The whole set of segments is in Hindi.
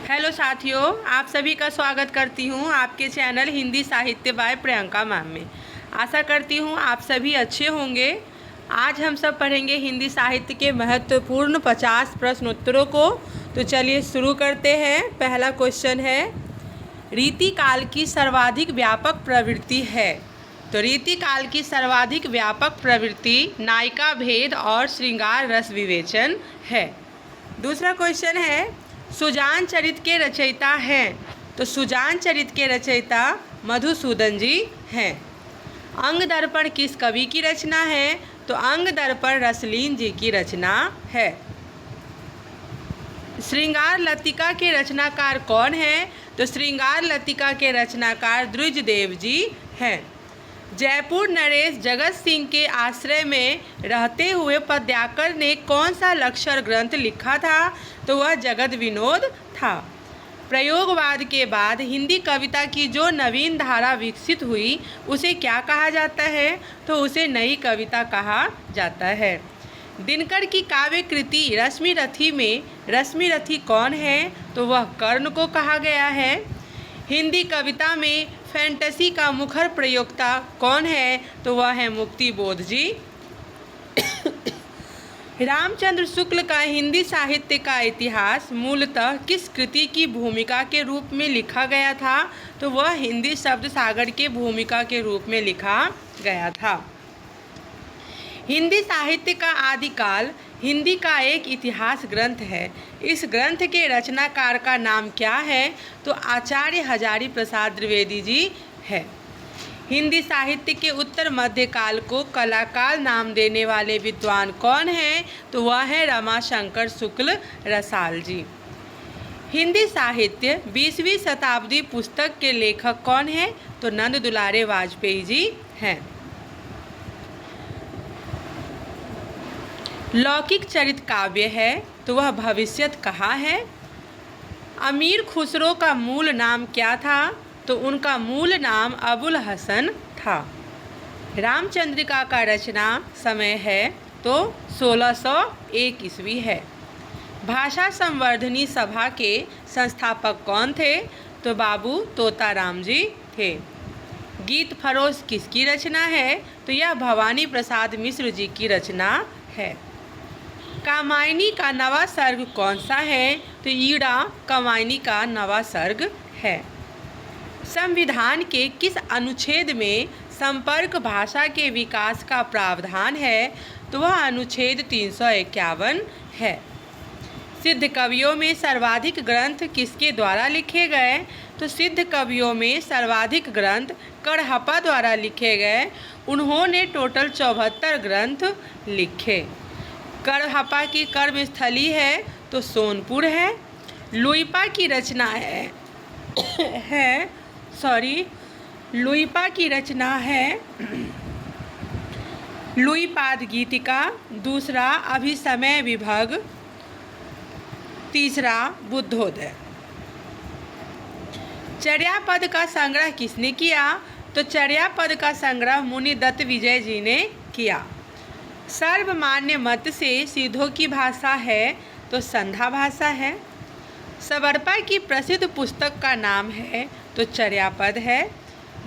हेलो साथियों, आप सभी का स्वागत करती हूँ आपके चैनल हिंदी साहित्य बाय प्रियंका मैम में। आशा करती हूँ आप सभी अच्छे होंगे। आज हम सब पढ़ेंगे हिंदी साहित्य के महत्वपूर्ण 50 प्रश्नोत्तरों को। तो चलिए शुरू करते हैं। पहला क्वेश्चन है, रीतिकाल की सर्वाधिक व्यापक प्रवृत्ति है। तो रीतिकाल की सर्वाधिक व्यापक प्रवृत्ति नायिका भेद और श्रृंगार रस विवेचन है। दूसरा क्वेश्चन है, सुजान चरित के रचयिता हैं। तो सुजान चरित के रचयिता मधुसूदन जी हैं। अंग दर्पण किस कवि की रचना है? तो अंग दर्पण रसलीन जी की रचना है। श्रृंगार लतिका के रचनाकार कौन है? तो श्रृंगार लतिका के रचनाकार द्विजदेव जी हैं। जयपुर नरेश जगत सिंह के आश्रय में रहते हुए पद्याकर ने कौन सा लक्षण ग्रंथ लिखा था? तो वह जगत विनोद था। प्रयोगवाद के बाद हिंदी कविता की जो नवीन धारा विकसित हुई उसे क्या कहा जाता है? तो उसे नई कविता कहा जाता है। दिनकर की काव्य कृति रश्मिरथी में रश्मिरथी कौन है? तो वह कर्ण को कहा गया है। हिंदी कविता में फैंटेसी का मुखर प्रयोक्ता कौन है? तो वह है मुक्तिबोध जी। रामचंद्र शुक्ल का हिंदी साहित्य का इतिहास मूलतः किस कृति की भूमिका के रूप में लिखा गया था? तो वह हिंदी शब्द सागर के भूमिका के रूप में लिखा गया था। हिंदी साहित्य का आदिकाल हिंदी का एक इतिहास ग्रंथ है। इस ग्रंथ के रचनाकार का नाम क्या है? तो आचार्य हजारी प्रसाद द्विवेदी जी है। हिंदी साहित्य के उत्तर मध्यकाल को कलाकाल नाम देने वाले विद्वान कौन हैं? तो वह है रमाशंकर शुक्ल रसाल जी। हिंदी साहित्य 20वीं शताब्दी पुस्तक के लेखक कौन हैं? तो नंद दुलारे वाजपेयी जी हैं। लौकिक चरित काव्य है तो वह भविष्यत कहाँ है? अमीर खुसरो का मूल नाम क्या था? तो उनका मूल नाम अबुल हसन था। रामचंद्रिका का रचना समय है तो 1601 ईस्वी है। भाषा संवर्धनी सभा के संस्थापक कौन थे? तो बाबू तोताराम जी थे। गीत फरोश किसकी रचना है? तो यह भवानी प्रसाद मिश्र जी की रचना है। कामायनी का नवा सर्ग कौन सा है? तो ईड़ा कामायनी का नवा सर्ग है। संविधान के किस अनुच्छेद में संपर्क भाषा के विकास का प्रावधान है? तो वह अनुच्छेद 351 है। सिद्ध कवियों में सर्वाधिक ग्रंथ किसके द्वारा लिखे गए? तो सिद्ध कवियों में सर्वाधिक ग्रंथ कड़हप्पा द्वारा लिखे गए। उन्होंने टोटल 74 ग्रंथ लिखे। कड़हप्पा की कर्मस्थली है तो सोनपुर है। लुइपा की रचना लुइपा की रचना है लुइपाद गीतिका। दूसरा अभिसमय विभग। तीसरा बुद्धोदय। चर्यापद का संग्रह किसने किया? तो चर्यापद का संग्रह मुनिदत्त विजय जी ने किया। सर्वमान्य मत से सिद्धों की भाषा है तो संधा भाषा है। सबरपा की प्रसिद्ध पुस्तक का नाम है तो चर्यापद है।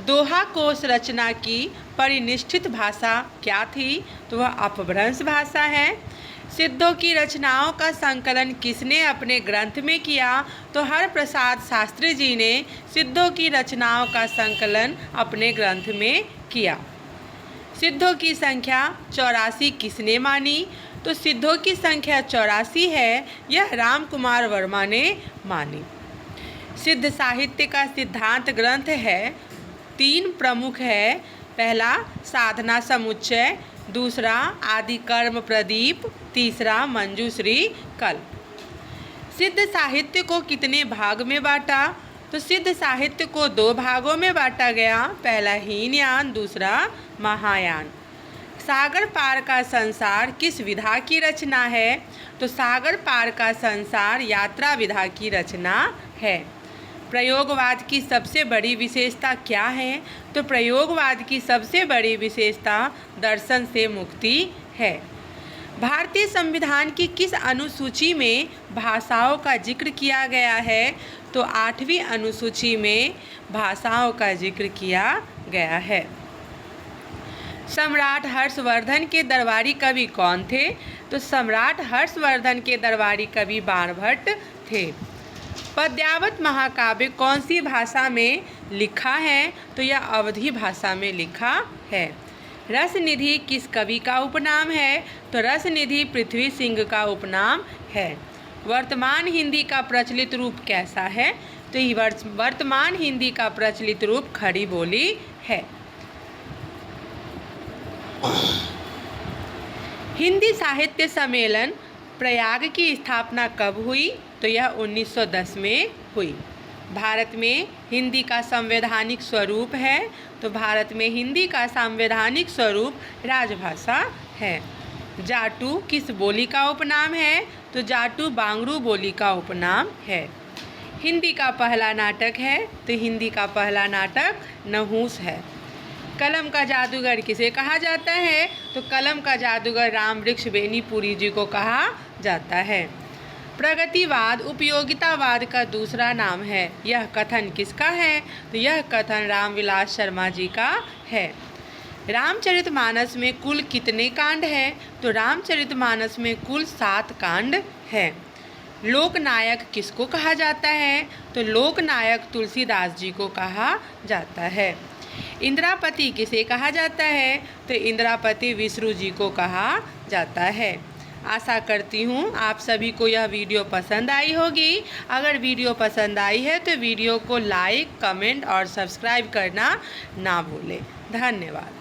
दोहा कोश रचना की परिनिष्ठित भाषा क्या थी? तो वह अपभ्रंश भाषा है। सिद्धों की रचनाओं का संकलन किसने अपने ग्रंथ में किया? तो हरप्रसाद शास्त्री जी ने सिद्धों की रचनाओं का संकलन अपने ग्रंथ में किया। सिद्धों की संख्या 84 किसने मानी? तो सिद्धों की संख्या 84 है, यह राम कुमार वर्मा ने मानी। सिद्ध साहित्य का सिद्धांत ग्रंथ है 3 प्रमुख है। पहला साधना समुच्चय, दूसरा आदि कर्म प्रदीप, तीसरा मंजूश्री कल्प। सिद्ध साहित्य को कितने भाग में बांटा? तो सिद्ध साहित्य को 2 भागों में बांटा गया। पहला हीनयान, दूसरा महायान। सागर पार का संसार किस विधा की रचना है? तो सागर पार का संसार यात्रा विधा की रचना है। प्रयोगवाद की सबसे बड़ी विशेषता क्या है? तो प्रयोगवाद की सबसे बड़ी विशेषता दर्शन से मुक्ति है। भारतीय संविधान की किस अनुसूची में भाषाओं का जिक्र किया गया है? तो 8वीं अनुसूची में भाषाओं का जिक्र किया गया है। सम्राट हर्षवर्धन के दरबारी कवि कौन थे? तो सम्राट हर्षवर्धन के दरबारी कवि बाणभट्ट थे। पद्यावत महाकाव्य कौन सी भाषा में लिखा है? तो यह अवधी भाषा में लिखा है। रसनिधि किस कवि का उपनाम है? तो रसनिधि पृथ्वी सिंह का उपनाम है। वर्तमान हिंदी का प्रचलित रूप कैसा है? तो वर्तमान हिंदी का प्रचलित रूप खड़ी बोली है। हिंदी साहित्य सम्मेलन प्रयाग की स्थापना कब हुई? तो यह 1910 में हुई। भारत में हिंदी का संवैधानिक स्वरूप है? तो भारत में हिंदी का संवैधानिक स्वरूप राजभाषा है। जाटू किस बोली का उपनाम है? तो जाटू बांगरू बोली का उपनाम है। हिंदी का पहला नाटक है? तो हिंदी का पहला नाटक नहुस है। कलम का जादूगर किसे कहा जाता है? तो कलम का जादूगर रामवृक्ष बेनीपुरी जी को कहा जाता है। प्रगतिवाद उपयोगितावाद का दूसरा नाम है, यह कथन किसका है? तो यह कथन रामविलास शर्मा जी का है। रामचरितमानस में कुल कितने कांड हैं? तो रामचरितमानस में कुल 7 कांड हैं। लोकनायक किसको कहा जाता है? तो लोकनायक तुलसीदास जी को कहा जाता है। इंद्रापति किसे कहा जाता है? तो इंद्रापति विष्णु जी को कहा जाता है। आशा करती हूँ आप सभी को यह वीडियो पसंद आई होगी। अगर वीडियो पसंद आई है तो वीडियो को लाइक, कमेंट और सब्सक्राइब करना ना भूलें। धन्यवाद।